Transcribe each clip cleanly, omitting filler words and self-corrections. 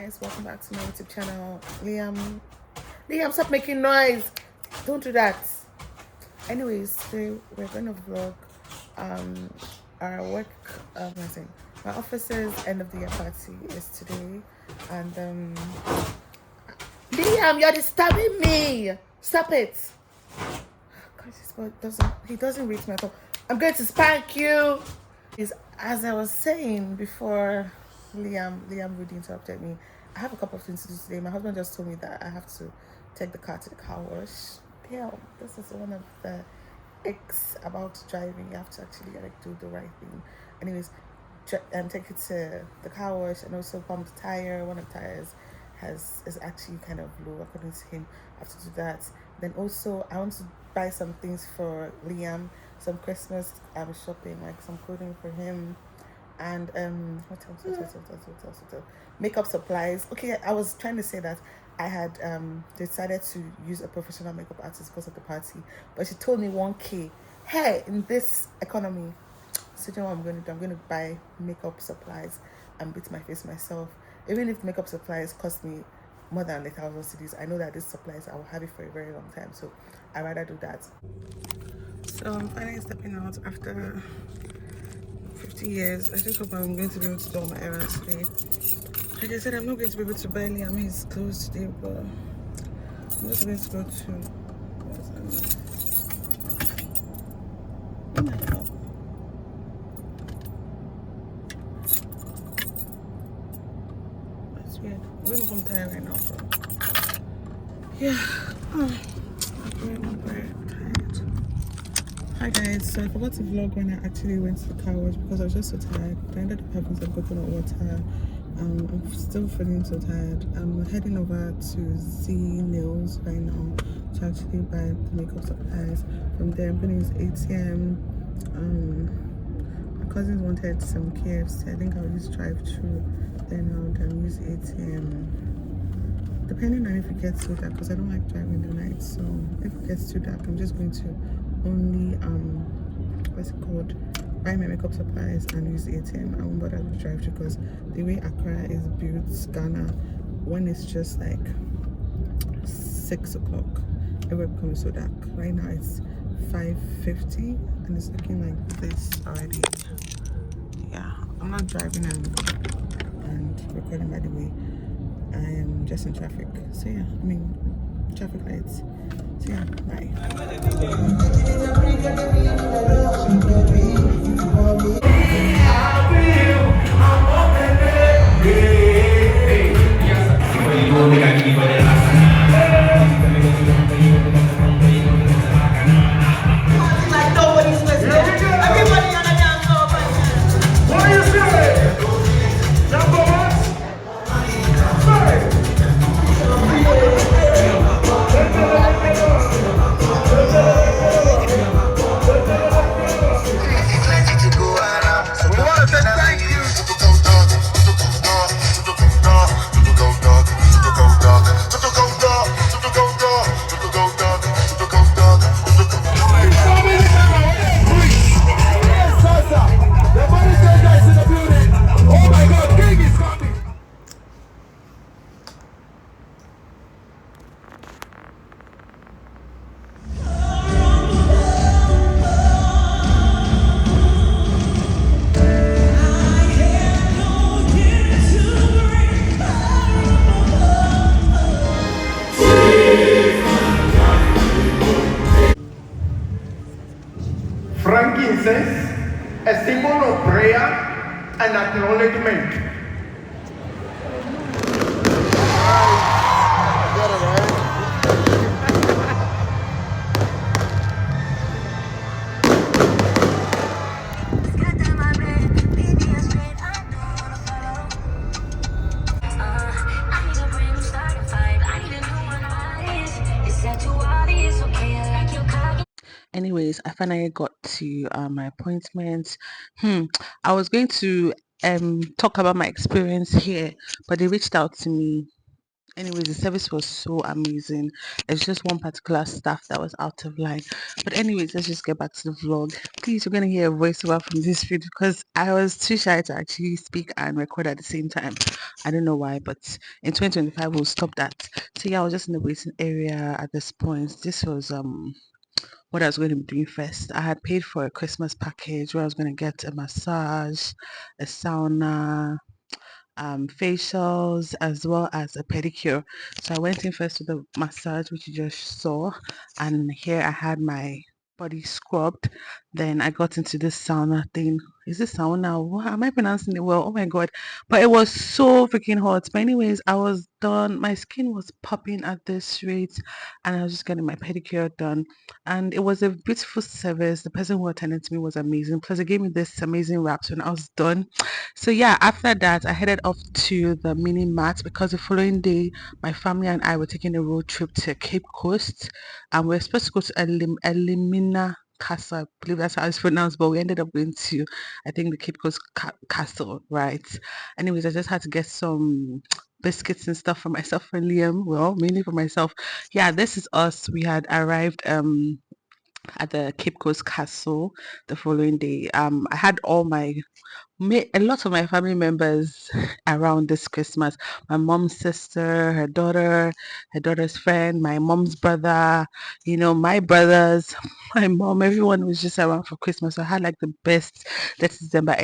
guys, welcome back to my YouTube channel. Liam, stop making noise. Don't do that. Anyways, today we're going to vlog our work, my office's end of the year party is today. And Liam, you're disturbing me. Stop it. Guys, he doesn't reach my phone. I'm going to spank you. As I was saying before, Liam really interrupted me. I have a couple of things to do today. My husband just told me that I have to take the car to the car wash. Damn, this is one of the icks about driving. You have to actually do the right thing. Anyways, take it to the car wash and also pump the tire. One of the tires is actually kind of low according to him. I have to do that. Then also I want to buy some things for Liam, some Christmas shopping, like some clothing for him, and what else? Makeup supplies. Okay, I was trying to say that I had decided to use a professional makeup artist because of the party, but she told me 1K. Hey, in this economy, so you know what I'm going to do? I'm going to buy makeup supplies and beat my face myself. Even if makeup supplies cost me more than 1,000 cedis, I know that these supplies I will have it for a very long time, so I'd rather do that. So I'm finally stepping out after 50 years. I just hope I'm going to be able to do all my errands today. Like I said, I'm not going to be able to buy Liam his clothes today, but I'm just going to go to oh my god. That's weird. I'm going to come tired right now, but yeah. I'm very tired. Hi guys, so I forgot to vlog when I actually went to the car wash because I was just so tired. I ended up having some coconut water. I'm still feeling so tired. I'm heading over to Z Nails right now to actually buy the makeup supplies. From there, I'm going to use ATM. My cousins wanted some KFC. I think I'll use drive-thru. Then I'll use ATM. Depending on if it gets too dark, because I don't like driving the night. So if it gets too dark, I'm just going to only buy my makeup supplies and use the ATM. I won't bother to drive because the way Accra is built, Ghana, when it's just like 6 o'clock, everywhere becomes so dark. Right now it's 5:50 and it's looking like this already. Yeah, I'm not driving and recording, by the way. I am just in traffic. So yeah, I mean traffic lights. So yeah, bye. Frankincense, a symbol of prayer and acknowledgement. Anyways, I finally got to my appointment. I was going to talk about my experience here, but they reached out to me Anyways, the service was so amazing. It's just one particular staff that was out of line. But anyways, let's just get back to the vlog. Please, you're gonna hear a voiceover from this video because I was too shy to actually speak and record at the same time. I don't know why, but in 2025 we'll stop that. So yeah, I was just in the waiting area at this point. This was what I was going to be doing first. I had paid for a Christmas package where I was going to get a massage, a sauna, facials, as well as a pedicure. So I went in first to the massage, which you just saw, and here I had my body scrubbed. Then I got into this sauna thing. Is this sauna? What am I pronouncing it well? Oh my god. But it was so freaking hot. But anyways, I was done. My skin was popping at this rate, and I was just getting my pedicure done. And it was a beautiful service. The person who attended to me was amazing. Plus, they gave me this amazing wraps when I was done. So yeah, after that, I headed off to the mini mart because the following day, my family and I were taking a road trip to Cape Coast, and we are supposed to go to Elimina Castle. I believe that's how it's pronounced, but we ended up going to, I think, the Cape Coast Castle, right? Anyways, I just had to get some biscuits and stuff for myself and Liam. Well, mainly for myself. Yeah, this is us. We had arrived at the Cape Coast Castle the following day. I had all my a lot of my family members around this Christmas. My mom's sister, her daughter's friend, my mom's brother, my brothers, my mom, everyone was just around for Christmas. So I had like the best 30th December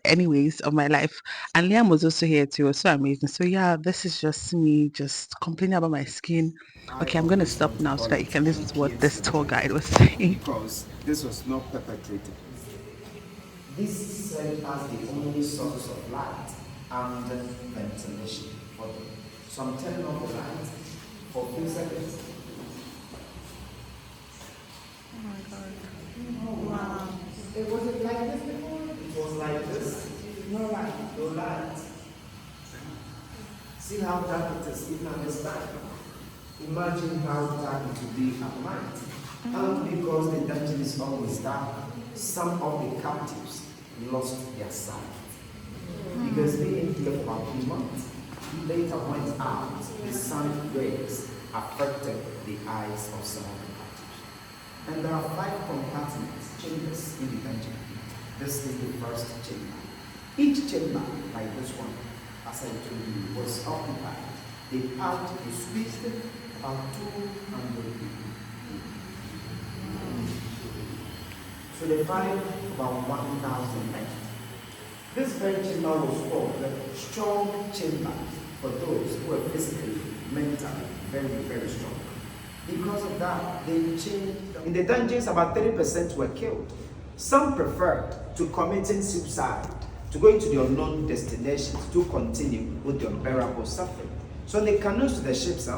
anyways of my life. And Liam was also here too. It was so amazing. So yeah, this is just me just complaining about my skin. I Okay, I'm gonna always stop want to now so call that you it can listen to what this tour PTSD guide was saying. because this was not perpetrated. This served as the only source of light and ventilation for them. So I'm turning off the light for a few seconds. Oh my god. Wow. It wasn't like this before? It was like this. No light. No light. See how dark it is even at this time. Imagine how dark it would be at night. And because the dungeon is always dark, some of the captives lost their sight. Because being here for about 3 months, later went out, the sun rays affected the eyes of some of the captives. And there are 5 compartments, chambers in the dungeon. This is the first chamber. Each chamber, like this one, as I told you, was occupied. They packed, they squeezed about 200 people. So they find about 1,000 men. This very chamber was called the strong chamber for those who were physically, mentally very, very strong. Because of that, they changed. In the dungeons, about 30% were killed. Some preferred to committing suicide, to go into the unknown destinations, to continue with the unbearable suffering. So in the canoes to the ships,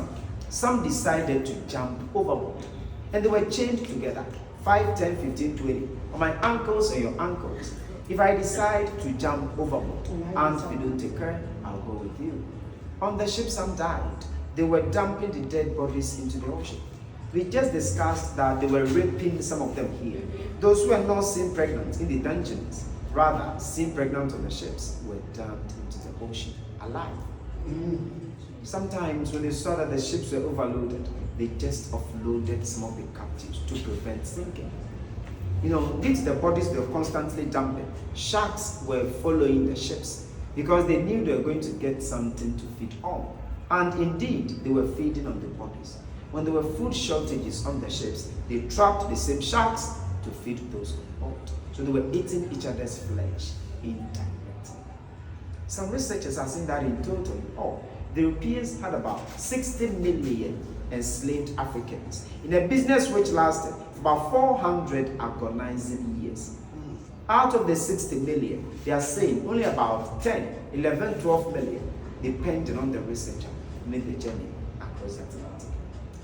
some decided to jump overboard. And they were chained together, 5, 10, 15, 20. On my ankles and your ankles. If I decide to jump overboard and if you don't take care, I'll go with you. On the ship, some died. They were dumping the dead bodies into the ocean. We just discussed that they were raping some of them here. Those who were not seen pregnant in the dungeons, rather seen pregnant on the ships, were dumped into the ocean alive. Sometimes when they saw that the ships were overloaded, they just offloaded some of the captives to prevent sinking. Due to the bodies they were constantly dumping, sharks were following the ships because they knew they were going to get something to feed on. And indeed, they were feeding on the bodies. When there were food shortages on the ships, they trapped the same sharks to feed those on board. So they were eating each other's flesh indirectly. Some researchers are saying that in total, the Europeans had about 60 million enslaved Africans in a business which lasted about 400 agonizing years. Out of the 60 million, they are saying only about 10, 11, 12 million, depending on the researcher, made the journey across the Atlantic.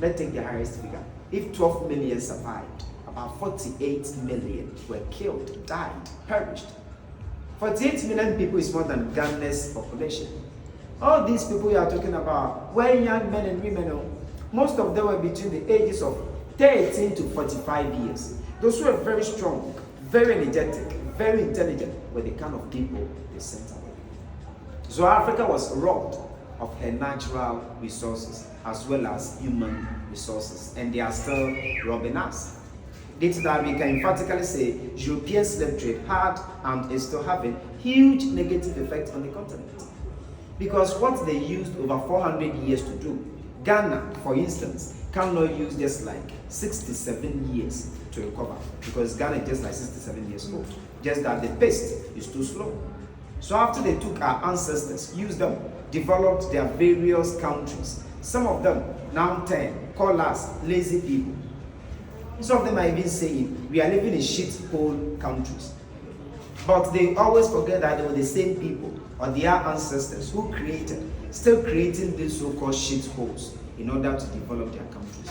Let's take the highest figure. If 12 million survived, about 48 million were killed, died, perished. 48 million people is more than Ghana's population. All these people you are talking about were young men and women. Most of them were between the ages of 13 to 45 years. Those who were very strong, very energetic, very intelligent were the kind of people they sent away. So Africa was robbed of her natural resources as well as human resources, and they are still robbing us. This that we can emphatically say European slave trade had and is still having huge negative effect on the continent. Because what they used over 400 years to do, Ghana, for instance, cannot use just like 67 years to recover, because Ghana is just like 67 years old. Just that the pace is too slow. So after they took our ancestors, used them, developed their various countries, some of them now call us lazy people. Some of them are even saying we are living in shithole countries. But they always forget that they were the same people or their ancestors who still creating these so-called shitholes in order to develop their countries.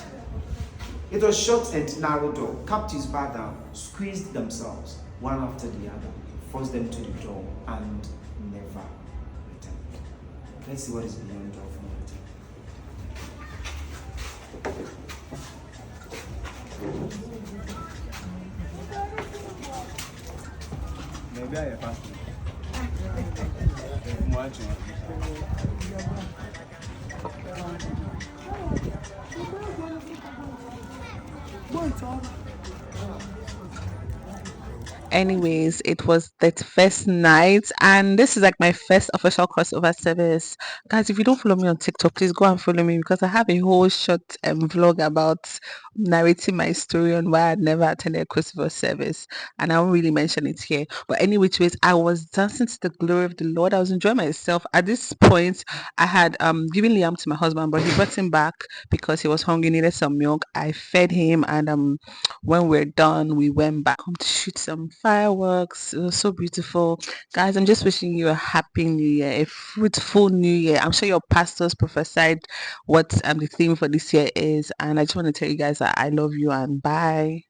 It was short and narrow door. Captives bowed down, squeezed themselves one after the other, forced them to the door, and never returned. Let's see what is beyond door from maybe I have passed. Anyways, it was that first night, and this is like my first official crossover service. Guys, if you don't follow me on TikTok, please go and follow me, because I have a whole short vlog about narrating my story on why I'd never attended a crossover service, and I won't really mention it here. But anyway, I was dancing to the glory of the Lord. I was enjoying myself. At this point, I had given Liam to my husband, but he brought him back because he was hungry, needed some milk. I fed him, and when we're done, we went back home to shoot some fireworks. It was so beautiful. Guys, I'm just wishing you a happy new year, a fruitful new year. I'm sure your pastors prophesied what the theme for this year is, and I just want to tell you guys that I love you and bye.